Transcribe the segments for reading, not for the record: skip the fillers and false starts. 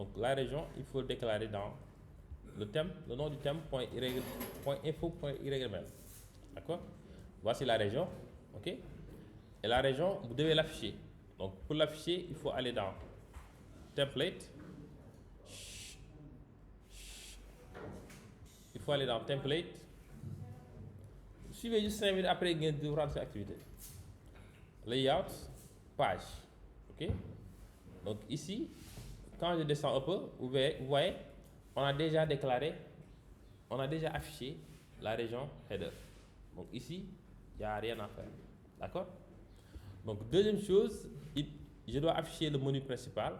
Donc la région, il faut déclarer dans le thème, le nom du thème, .info.yrml. D'accord? Voici la région. OK? Et la région, vous devez l'afficher. Donc pour l'afficher, il faut aller dans template. Il faut aller dans template. Suivez juste 5 minutes après vous reprendre cette activité. Layout, page. OK? Donc ici, quand je descends un peu, vous voyez, on a déjà déclaré, on a déjà affiché la région header. Donc ici, il n'y a rien à faire. D'accord? Donc deuxième chose, je dois afficher le menu principal.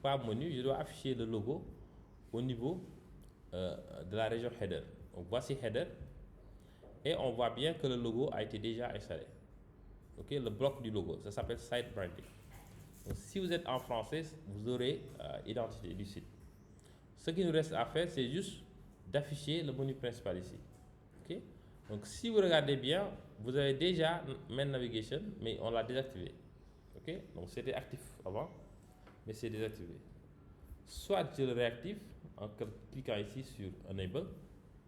Pas menu, je dois afficher le logo au niveau de la région header. Donc voici header. Et on voit bien que le logo a été déjà installé. OK? Le bloc du logo, ça s'appelle site branding. Donc, si vous êtes en français, vous aurez identité du site. Ce qui nous reste à faire, c'est juste d'afficher le menu principal ici. OK? Donc si vous regardez bien, vous avez déjà Main Navigation, mais on l'a désactivé. OK? Donc c'était actif avant, mais c'est désactivé. Soit je le réactive en cliquant ici sur Enable,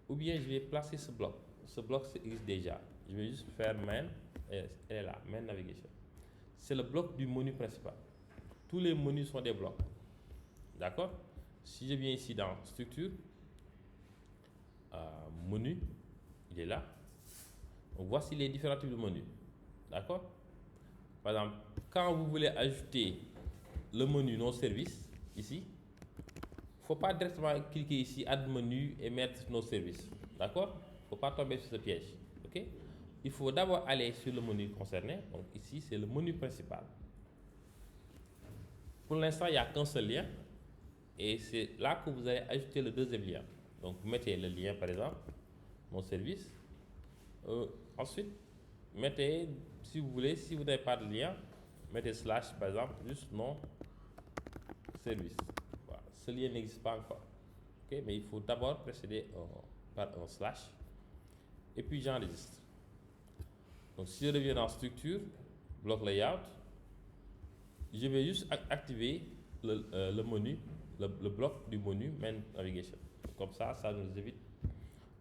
ou bien je vais placer ce bloc. Ce bloc existe déjà. Je vais juste faire Main, et elle est là, Main Navigation. C'est le bloc du menu principal. Tous les menus sont des blocs. D'accord? Si je viens ici dans Structure, Menu, il est là. Donc voici les différents types de menus. D'accord? Par exemple, quand vous voulez ajouter le menu non service, ici, il ne faut pas directement cliquer ici, Add menu et mettre nos services. D'accord? Il ne faut pas tomber sur ce piège. OK? Il faut d'abord aller sur le menu concerné. Donc ici, c'est le menu principal. Pour l'instant, il n'y a qu'un seul lien. Et c'est là que vous allez ajouter le deuxième lien. Donc vous mettez le lien, par exemple, mon service. Ensuite, mettez, si vous voulez, si vous n'avez pas de lien, mettez slash, par exemple, juste mon service. Voilà. Ce lien n'existe pas encore. Okay? Mais il faut d'abord précéder par un slash. Et puis j'enregistre. Donc si je reviens dans structure, bloc layout, je vais juste activer le menu, le bloc du menu Main Navigation. Comme ça, ça nous évite.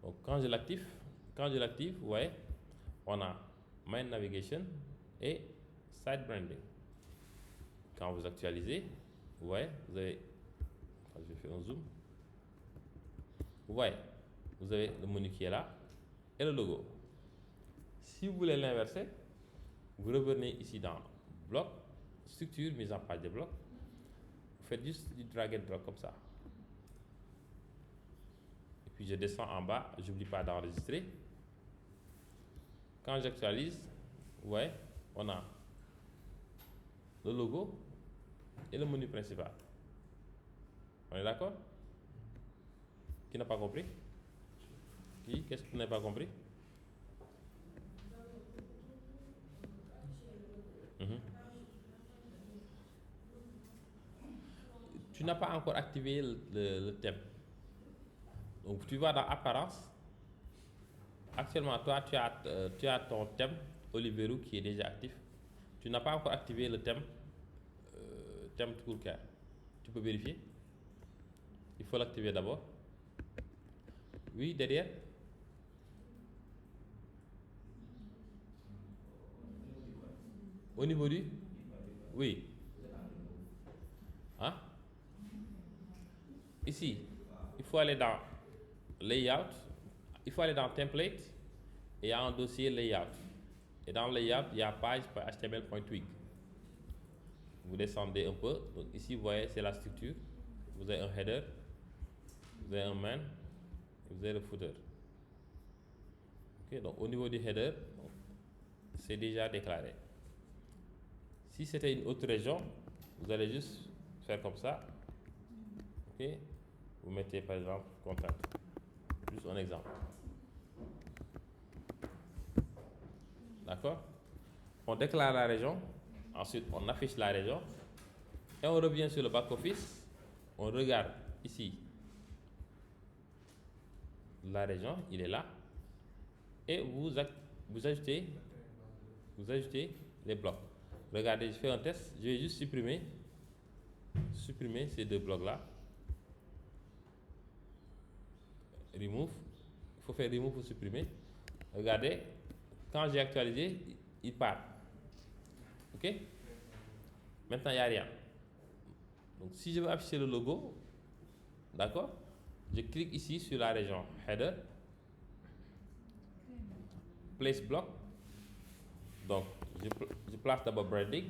Donc quand je l'active, vous voyez, on a Main Navigation et Site Branding. Quand vous actualisez, vous voyez, vous avez, je vais faire un zoom. Vous voyez, vous avez le menu qui est là et le logo. Si vous voulez l'inverser, vous revenez ici dans bloc, structure, mise en page de bloc. Vous faites juste du drag and drop comme ça. Et puis je descends en bas, j'oublie pas d'enregistrer. Quand j'actualise, vous voyez, on a le logo et le menu principal. On est d'accord? Qui n'a pas compris? Qui? Qu'est-ce que tu n'as pas compris? Tu n'as pas encore activé le thème. Donc tu vas dans Apparence. Actuellement, toi, tu as ton thème Oliverou qui est déjà actif. Tu n'as pas encore activé le thème thème Toolcar. Tu peux vérifier. Il faut l'activer d'abord. Oui, derrière. Au niveau du? Oui. Hein? Ici, il faut aller dans Layout. Il faut aller dans Template et il y a un dossier Layout. Et dans Layout, il y a page.html.twig. Vous descendez un peu. Donc ici, vous voyez, c'est la structure. Vous avez un header, vous avez un main, et vous avez le footer. Ok, donc au niveau du header, c'est déjà déclaré. Si c'était une autre région, vous allez juste faire comme ça. Ok, vous mettez par exemple contact. Juste un exemple. D'accord? On déclare la région, ensuite on affiche la région et on revient sur le back-office. On regarde ici la région, il est là, et vous ajoutez les blocs. Regardez, je fais un test, je vais juste supprimer supprimer ces deux blocs-là. Remove. Il faut faire remove pour supprimer. Regardez, quand j'ai actualisé, il part. OK? Maintenant, il n'y a rien. Donc, si je veux afficher le logo, d'accord, je clique ici sur la région header, place block. Donc, je place d'abord branding.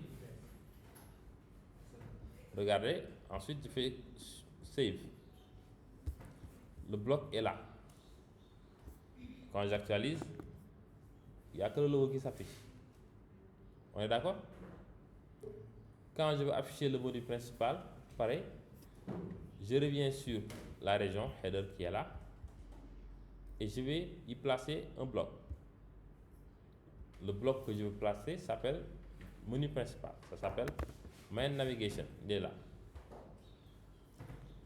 Regardez, ensuite je fais save. Le bloc est là. Quand j'actualise, il n'y a que le logo qui s'affiche. On est d'accord? Quand je veux afficher le menu principal, pareil, je reviens sur la région header qui est là et je vais y placer un bloc. Le bloc que je veux placer s'appelle menu principal. Ça s'appelle Main Navigation. Il est là.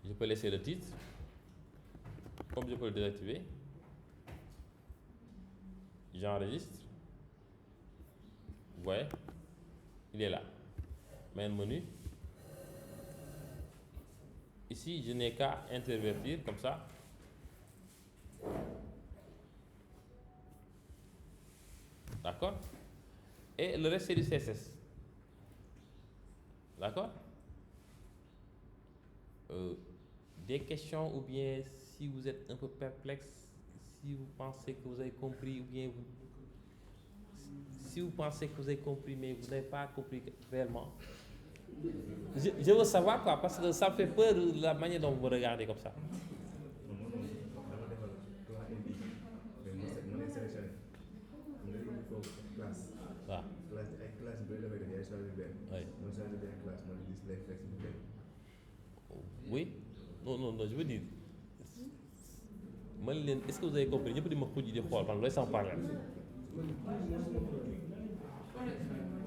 Je peux laisser le titre, comme je peux le désactiver. J'enregistre. Vous voyez, il est là. Main menu. Ici, je n'ai qu'à intervertir comme ça. D'accord? Et le reste, c'est du CSS. D'accord? Des questions ou bien si vous êtes un peu perplexe, si vous pensez que vous avez compris ou bien si vous pensez que vous avez compris mais vous n'avez pas compris réellement. Je veux savoir quoi, parce que ça me fait peur la manière dont vous me regardez comme ça. waaw. Oui. Non, non, non, je veux dire. Est-ce que vous avez compris? ñëpp di ma xuj di xool man looy sama problème.